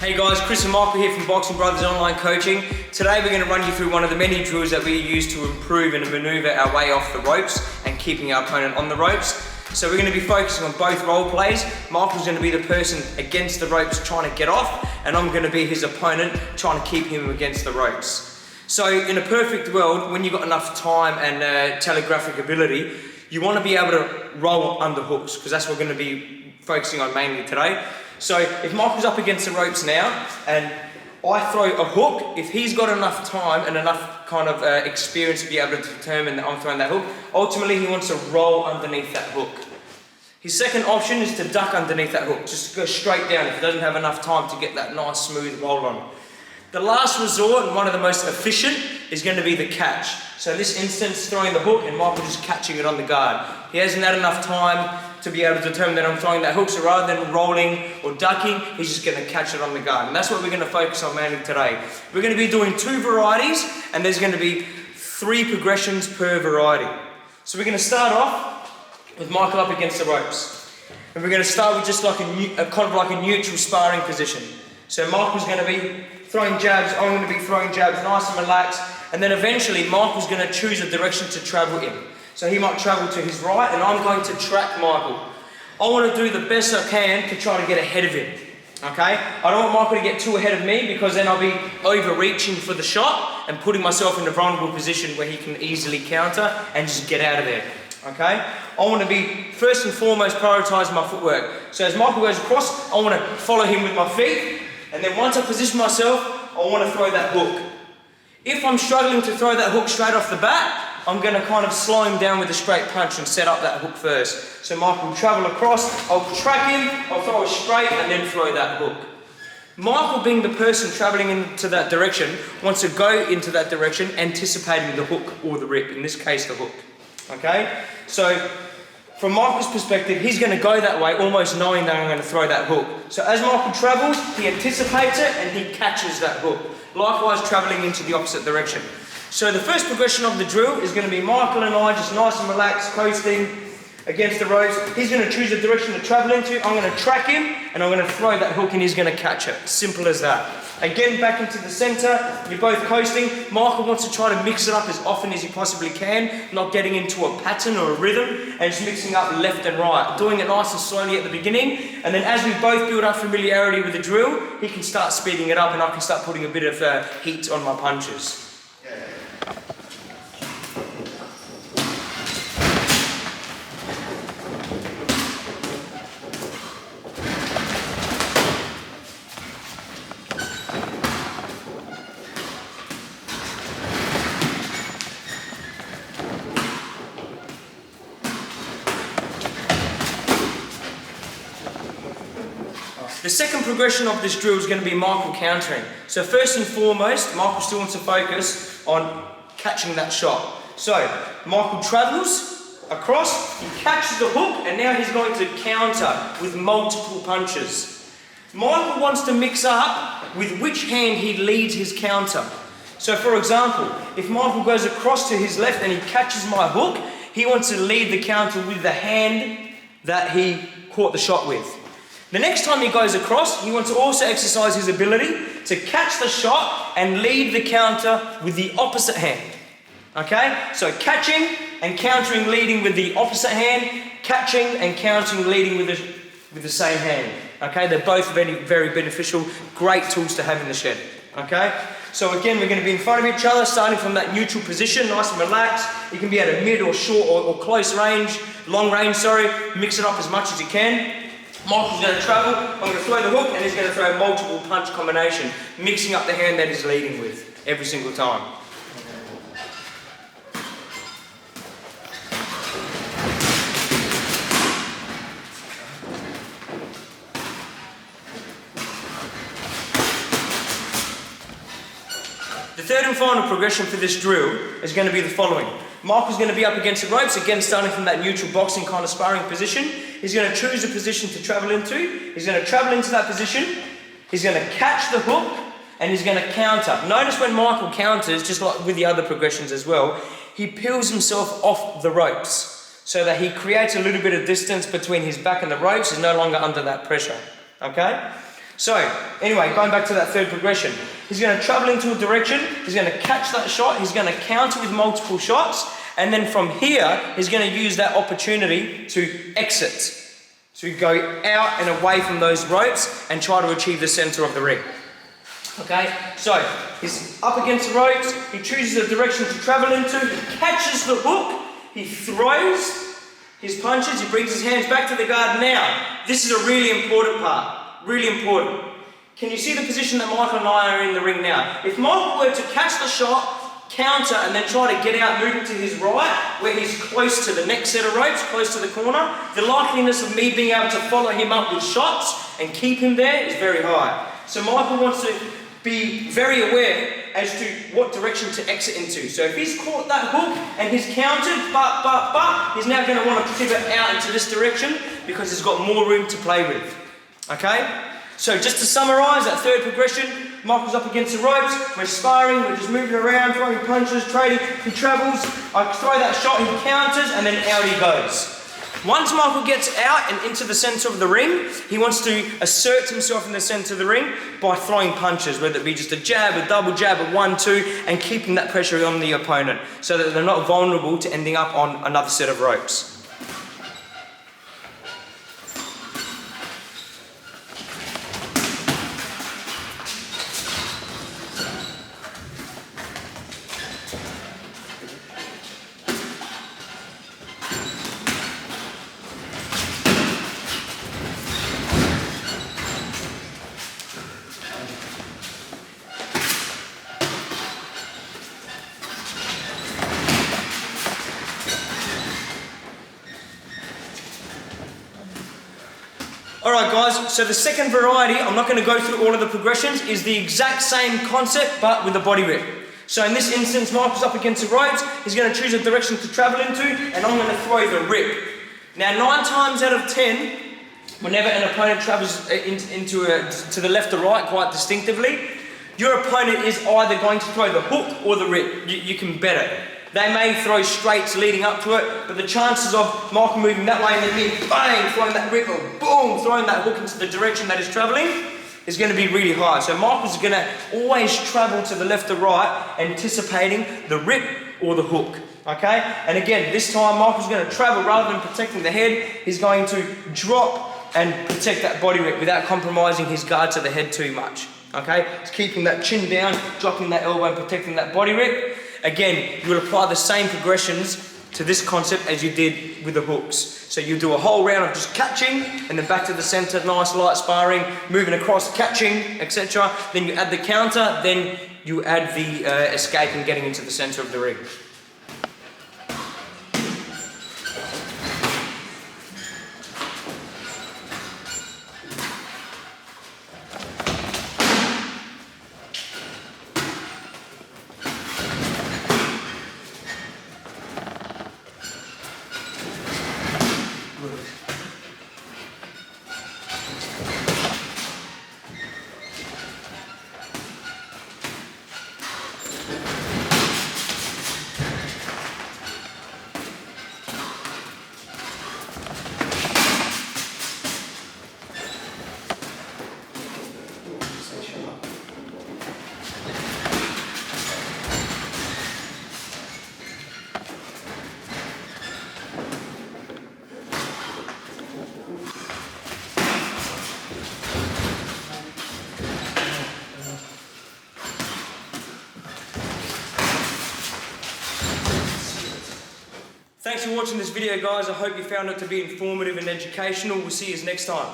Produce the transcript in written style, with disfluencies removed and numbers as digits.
Hey guys, Chris and Michael here from Boxing Brothers Online Coaching. Today we're going to run you through one of the many drills that we use to improve and maneuver our way off the ropes and keeping our opponent on the ropes. So we're going to be focusing on both role plays. Michael's going to be the person against the ropes trying to get off, and I'm going to be his opponent trying to keep him against the ropes. So in a perfect world, when you've got enough time and telegraphic ability, you want to be able to roll under hooks, because that's what we're going to be focusing on mainly today. So if Michael's up against the ropes now and I throw a hook, if he's got enough time and enough kind of experience to be able to determine that I'm throwing that hook, ultimately he wants to roll underneath that hook. His second option is to duck underneath that hook, just go straight down if he doesn't have enough time to get that nice smooth roll on. The last resort and one of the most efficient is going to be the catch. So in this instance, throwing the hook and Michael just catching it on the guard. He hasn't had enough time to be able to determine that I'm throwing that hook, so rather than rolling or ducking, he's just going to catch it on the guard. And that's what we're going to focus on mainly today. We're going to be doing 2 varieties, and there's going to be 3 progressions per variety. So we're going to start off with Michael up against the ropes. And we're going to start with just like kind of like a neutral sparring position. So Michael's going to be throwing jabs, I'm going to be throwing jabs, nice and relaxed, and then eventually Michael's going to choose a direction to travel in. So he might travel to his right and I'm going to track Michael. I want to do the best I can to try to get ahead of him, okay? I don't want Michael to get too ahead of me, because then I'll be overreaching for the shot and putting myself in a vulnerable position where he can easily counter and just get out of there, okay? I want to be, first and foremost, prioritising my footwork. So as Michael goes across, I want to follow him with my feet, and then once I position myself, I want to throw that hook. If I'm struggling to throw that hook straight off the bat, I'm going to kind of slow him down with a straight punch and set up that hook first. So Michael will travel across, I'll track him, I'll throw it straight and then throw that hook. Michael, being the person travelling into that direction, wants to go into that direction anticipating the hook or the rip, in this case the hook. Okay? So from Michael's perspective, he's going to go that way almost knowing that I'm going to throw that hook. So as Michael travels, he anticipates it and he catches that hook. Likewise, travelling into the opposite direction. So the first progression of the drill is going to be Michael and I just nice and relaxed, coasting against the ropes. He's going to choose the direction to travel into. I'm going to track him and I'm going to throw that hook and he's going to catch it. Simple as that. Again, back into the centre, you're both coasting. Michael wants to try to mix it up as often as he possibly can, not getting into a pattern or a rhythm, and just mixing up left and right. Doing it nice and slowly at the beginning, and then as we both build up familiarity with the drill, he can start speeding it up and I can start putting a bit of heat on my punches. The second progression of this drill is going to be Michael countering. So first and foremost, Michael still wants to focus on catching that shot. So Michael travels across, he catches the hook, and now he's going to counter with multiple punches. Michael wants to mix up with which hand he leads his counter. So for example, if Michael goes across to his left and he catches my hook, he wants to lead the counter with the hand that he caught the shot with. The next time he goes across, he wants to also exercise his ability to catch the shot and lead the counter with the opposite hand. Okay? So catching and countering, leading with the opposite hand, catching and countering, leading with the same hand. Okay? They're both very, very beneficial, great tools to have in the shed. Okay? So again, we're going to be in front of each other, starting from that neutral position, nice and relaxed. You can be at a mid or short or close range, long range, sorry. Mix it up as much as you can. Michael's going to travel, I'm going to throw the hook and he's going to throw a multiple punch combination, mixing up the hand that he's leading with every single time. The third and final progression for this drill is going to be the following. Michael's going to be up against the ropes, again starting from that neutral boxing kind of sparring position. He's going to choose a position to travel into. He's going to travel into that position. He's going to catch the hook and he's going to counter. Notice when Michael counters, just like with the other progressions as well, he peels himself off the ropes so that he creates a little bit of distance between his back and the ropes. He's no longer under that pressure. Okay? So, anyway, going back to that third progression, he's going to travel into a direction, he's going to catch that shot, he's going to counter with multiple shots, and then from here, he's going to use that opportunity to exit. So go out and away from those ropes and try to achieve the center of the ring. Okay, so he's up against the ropes, he chooses a direction to travel into, he catches the hook, he throws his punches, he brings his hands back to the guard. Now, this is a really important part, really important. Can you see the position that Michael and I are in the ring now? If Michael were to catch the shot, counter, and then try to get out, moving to his right, where he's close to the next set of ropes, close to the corner, the likeliness of me being able to follow him up with shots and keep him there is very high. So Michael wants to be very aware as to what direction to exit into. So if he's caught that hook and he's countered, but, he's now going to want to pivot out into this direction because he's got more room to play with. Okay? So just to summarise that third progression, Michael's up against the ropes, we're sparring, we're just moving around, throwing punches, trading, he travels, I throw that shot, he counters, and then out he goes. Once Michael gets out and into the centre of the ring, he wants to assert himself in the centre of the ring by throwing punches, whether it be just a jab, a double jab, a 1-2, and keeping that pressure on the opponent so that they're not vulnerable to ending up on another set of ropes. Alright guys, so the second variety, I'm not going to go through all of the progressions, is the exact same concept but with a body rip. So in this instance, Michael's up against the ropes, he's going to choose a direction to travel into, and I'm going to throw the rip. Now 9 times out of 10, whenever an opponent travels to the left or right quite distinctively, your opponent is either going to throw the hook or the rip. You can bet it. They may throw straights leading up to it, but the chances of Michael moving that way and then me bang, throwing that rip, or boom, throwing that hook into the direction that is travelling is going to be really high. So Michael's going to always travel to the left or right, anticipating the rip or the hook. Okay? And again, this time Michael's going to travel rather than protecting the head, he's going to drop and protect that body rip without compromising his guard to the head too much. Okay? It's keeping that chin down, dropping that elbow and protecting that body rip. Again, you will apply the same progressions to this concept as you did with the hooks. So you do a whole round of just catching, and then back to the centre, nice light sparring, moving across, catching, etc. Then you add the counter, then you add the escape and getting into the centre of the ring. Thanks for watching this video guys, I hope you found it to be informative and educational. We'll see you next time.